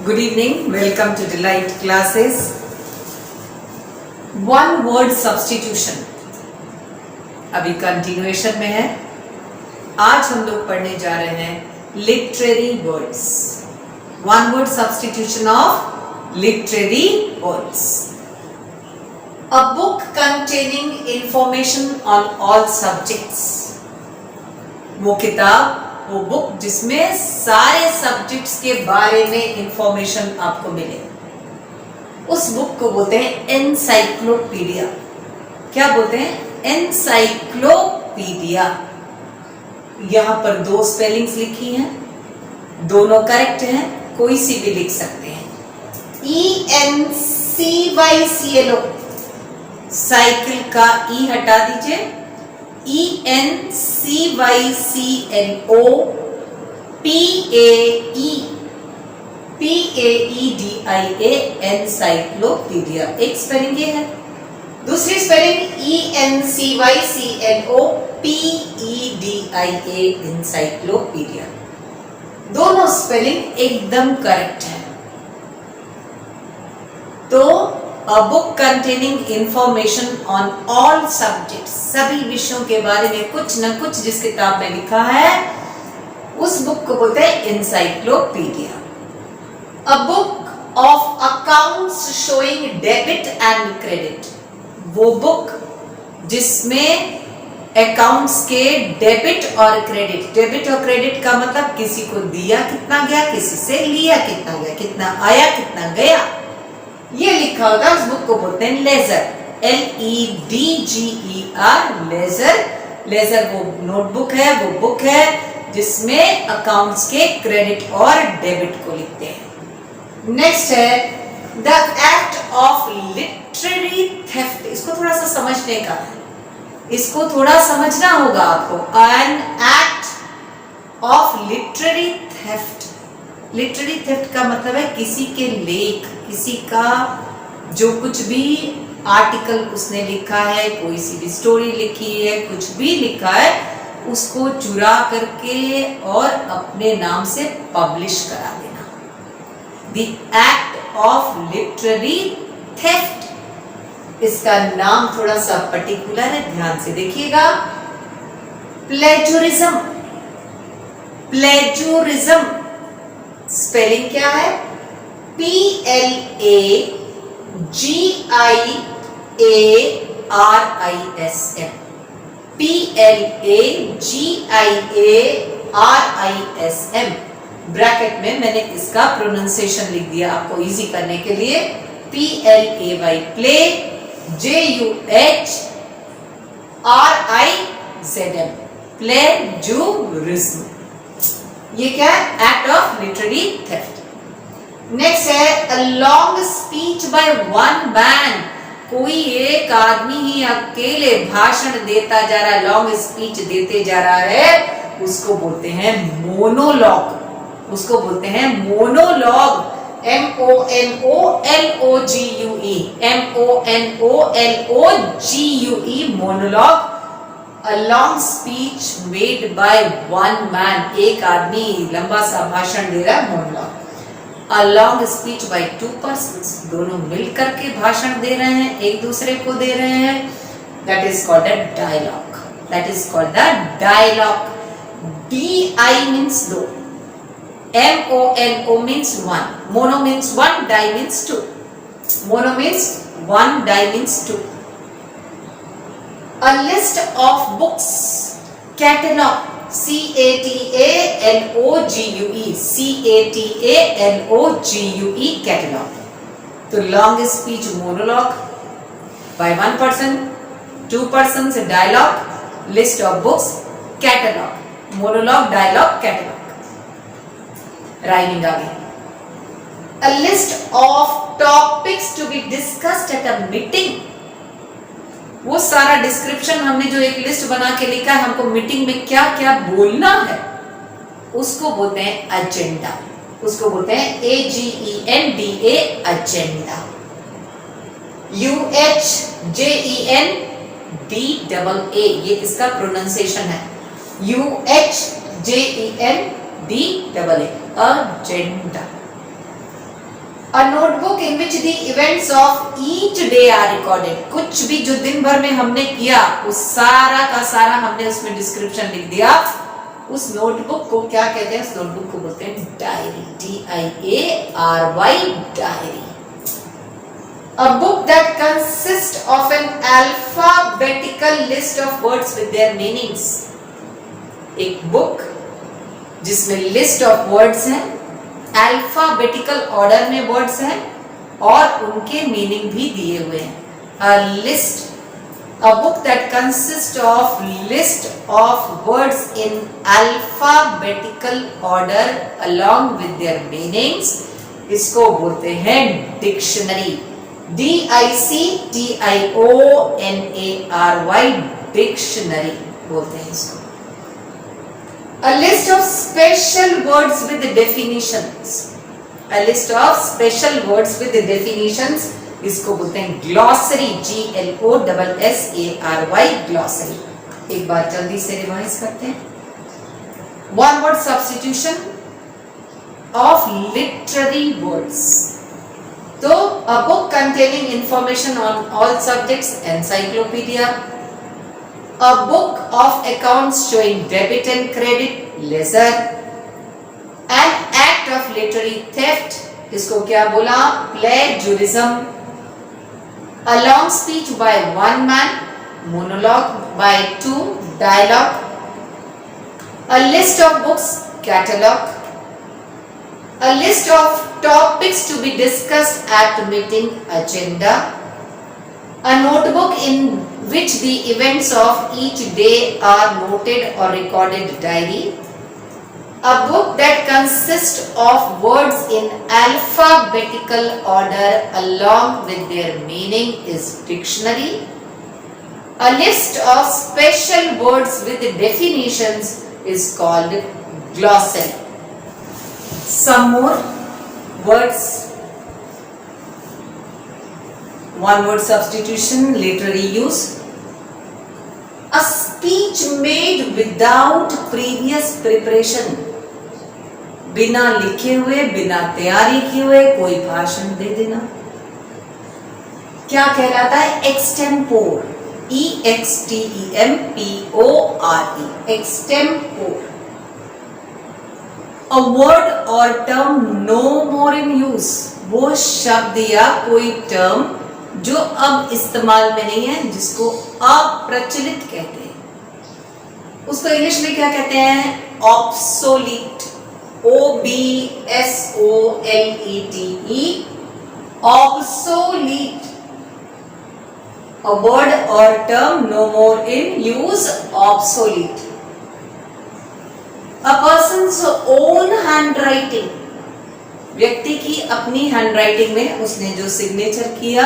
Good evening, welcome to Delight Classes. One word substitution अभी continuation में है. आज हम लोग पढ़ने जा रहे हैं literary words. One word substitution of literary words. A book containing information on all subjects. वो किताब, वो बुक जिसमें सारे सब्जेक्ट्स के बारे में इंफॉर्मेशन आपको मिले, उस बुक को बोलते हैं एनसाइक्लोपीडिया. क्या बोलते हैं? एनसाइक्लोपीडिया. यहां पर दो स्पेलिंग्स लिखी हैं, दोनों करेक्ट हैं, कोई सी भी लिख सकते हैं. ENCYCLO, साइकिल का ई हटा दीजिए. ENCYCLO PAEDIA encyclopedia. एक स्पेलिंग ये है. दूसरी स्पेलिंग ENCYCLO PEDIA एनसाइक्लोपीडिया. दोनों स्पेलिंग एकदम करेक्ट है. तो A book containing information on all subjects, सभी विषयों के बारे में कुछ न कुछ जिस किताब में लिखा है, उस बुक को बोलते हैं encyclopedia. A book of accounts showing debit and credit, वो बुक जिसमें अकाउंट्स के डेबिट और क्रेडिट. डेबिट और क्रेडिट का मतलब किसी को दिया कितना गया, किसी से लिया कितना गया, कितना आया कितना गया, ये लिखा होता है. उस बुक को बोलते हैं लेजर. LEDGER, ledger. लेजर वो नोटबुक है, वो बुक है जिसमें अकाउंट्स के क्रेडिट और डेबिट को लिखते हैं. नेक्स्ट है the act of literary theft. इसको थोड़ा सा समझने का है, इसको थोड़ा समझना होगा आपको. An act of literary theft. Literary theft का मतलब है किसी के लेख, किसी का जो कुछ भी आर्टिकल उसने लिखा है, कोई सी भी स्टोरी लिखी है, कुछ भी लिखा है, उसको चुरा करके और अपने नाम से पब्लिश करा देना. The act of literary theft. इसका नाम थोड़ा सा पर्टिकुलर है, ध्यान से देखिएगा. प्लेजरिज्म. प्लेजरिज्म स्पेलिंग क्या है? PLAGIARISM. PLAGIARISM. ब्रैकेट में मैंने इसका प्रोनाउंसिएशन लिख दिया आपको इजी करने के लिए. PLAY play, JUHRIZM plagiarism. ये क्या है? Act of literary theft. Next है a long speech by one man. कोई एक आदमी ही अकेले भाषण देता जा रहा है, लॉन्ग स्पीच देते जा रहा है, उसको बोलते हैं मोनोलॉग. उसको बोलते हैं monologue. MONOLOGUE MONOLOGUE monologue. A long speech made by one man. एक आदमी लंबा सा भाषण दे रहा है, monologue. A long speech by two persons. दोनों मिलकर के भाषण दे रहे हैं, एक दूसरे को दे रहे हैं. That is called a dialogue. That is called the dialogue. DI means दो. MONO means one. Mono means one. Di means two. Mono means one. Di means two. A list of books. Catalog. CATALOGUE. CATALOGUE catalog. तो long speech monologue by one person, two persons dialogue, list of books, catalog. Monologue, dialogue, catalog. Rhyming आ गई. A list of topics to be discussed at a meeting. वो सारा description हमने जो एक list बना के लिखा है, हमको मीटिंग में क्या क्या बोलना है, उसको बोलते हैं एजेंडा. उसको बोलते हैं AGENDA एजेंडा. UHJENDAA ये इसका प्रोनाउंसिएशन है. UHJENDAA agenda. A notebook in which the events of each day are recorded. कुछ भी जो दिन भर में हमने किया उस सारा का सारा हमने उसमें डिस्क्रिप्शन लिख दिया. उस नोटबुक को क्या कहते हैं? उस नोटबुक को बोलते हैं diary. DIARY, diary. A book that consists of an alphabetical list of words with their meanings. एक बुक जिसमें लिस्ट ऑफ वर्ड्स हैं, अल्फाबेटिकल ऑर्डर में वर्ड्स हैं और उनके मीनिंग भी दिए हुए हैं. A book that consists of list of words in alphabetical order along with their meanings, इसको बोलते हैं डिक्शनरी. DICTIONARY, डिक्शनरी बोलते हैं इसको. A list of special words with definitions. A list of special words with definitions, इसको बोलते हैं glossary. GLOSSARY, glossary. एक बार जल्दी से रिवाइज करते हैं. One word substitution of literary words. तो a book containing information on all subjects, encyclopedia. A book of accounts showing debit and credit, ledger. An act of literary theft, इसको क्या बोला? Plagiarism. A long speech by one man, monologue by two, dialogue. A list of books, catalog. A list of topics to be discussed at meeting, agenda. A notebook in which the events of each day are noted or recorded, diary. A book that consists of words in alphabetical order along with their meaning is dictionary. A list of special words with definitions is called glossary. Some more words. One word substitution, literary use. A speech made without previous preparation. बिना लिखे हुए, बिना तैयारी किए हुए कोई भाषण दे देना क्या कहलाता है? Extempore. EXTEMPORE, extempore. A word or term no more in use. वो शब्द या कोई टर्म जो अब इस्तेमाल में नहीं है, जिसको अप्रचलित कहते हैं, उसको इंग्लिश में क्या कहते हैं? Obsolete. OBSOLETE, obsolete. A word or term no more in use, obsolete. A person's own handwriting, व्यक्ति की अपनी हैंडराइटिंग में उसने जो सिग्नेचर किया,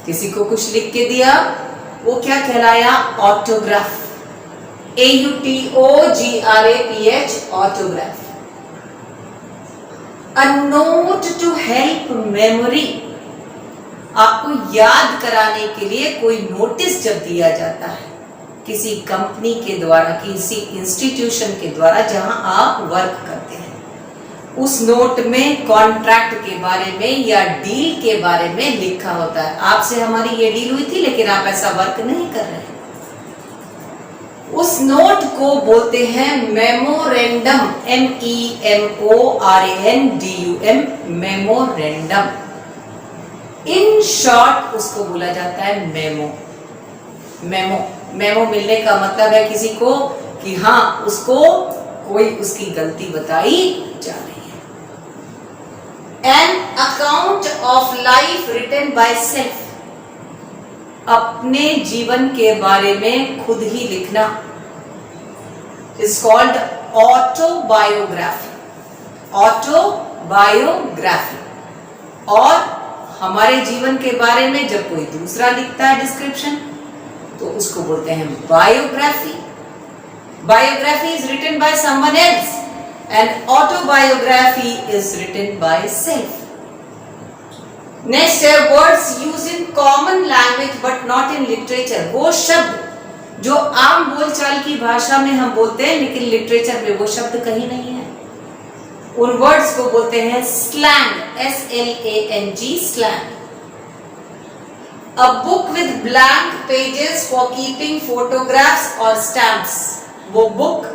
किसी को कुछ लिख के दिया, वो क्या कहलाया? Autograph. AUTOGRAPH, autograph. A note to help memory, आपको याद कराने के लिए कोई नोटिस जब दिया जाता है किसी कंपनी के द्वारा, किसी इंस्टीट्यूशन के द्वारा जहां आप वर्क करते हैं, उस नोट में कॉन्ट्रैक्ट के बारे में या डील के बारे में लिखा होता है. आपसे हमारी ये डील हुई थी लेकिन आप ऐसा वर्क नहीं कर रहे हैं. उस नोट को बोलते हैं memorandum. MEMORANDUM, memorandum. In short उसको बोला जाता है मेमो. मेमो मिलने का मतलब है किसी को कि हाँ, उसको कोई उसकी गलती बताई जा रही है. An account of life written by self, अपने जीवन के बारे में खुद ही लिखना, is called autobiography. ऑटोबायोग्राफी. और हमारे जीवन के बारे में जब कोई दूसरा लिखता है डिस्क्रिप्शन, तो उसको बोलते हैं biography. Biography is written by someone else and autobiography is written by self. Next है words used in common language but not in literature. वो शब्द जो आम बोलचाल की भाषा में हम बोलते हैं लेकिन लिटरेचर में वो शब्द कहीं नहीं है. उन वर्ड्स को बोलते हैं slang, SLANG, slang. A book with blank pages for keeping photographs or stamps, वो बुक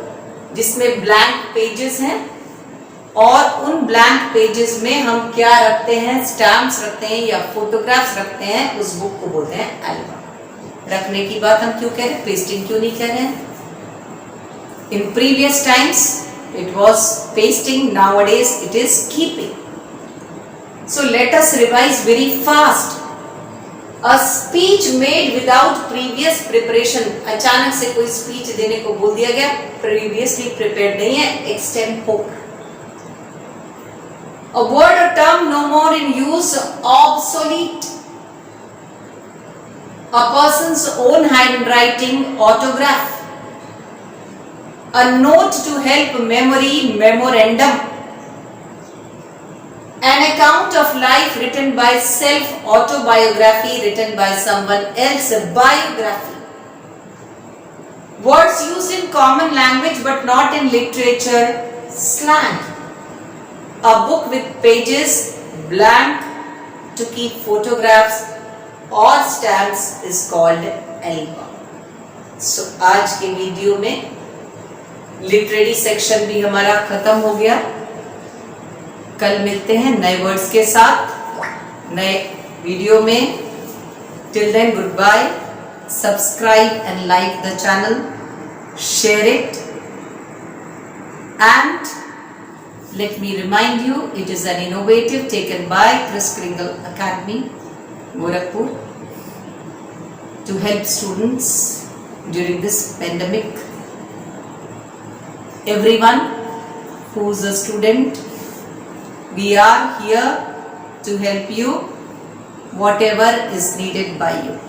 जिसमें ब्लैंक पेजेस हैं और उन ब्लैंक पेजेस में हम क्या रखते हैं, स्टैम्प्स रखते हैं या फोटोग्राफ्स रखते हैं, उस बुक को बोलते हैं एल्बम। रखने की बात हम क्यों कह रहे हैं, पेस्टिंग क्यों नहीं कह रहे हैं? In previous times it was pasting, nowadays it is keeping. So let us revise very fast. A speech made without previous preparation, अचानक से कोई स्पीच देने को बोल दिया गया, previously prepared नहीं है, extempore. A word or term no more in use, obsolete. A person's own handwriting, autograph. A note to help memory, memorandum. An account of life written by self, autobiography written by someone else, biography. Words used in common language but not in literature, slang. A book with pages blank to keep photographs or stamps is called album. So आज के video में literary section भी हमारा खत्म हो गया। कल मिलते हैं नए वर्ड्स के साथ नए वीडियो में। Till then good bye. Subscribe and like the channel, share it, and let me remind you, it is an innovative taken by Kris Kringle Academy, Gorakhpur, to help students during this pandemic. Everyone who is a student, we are here to help you whatever is needed by you.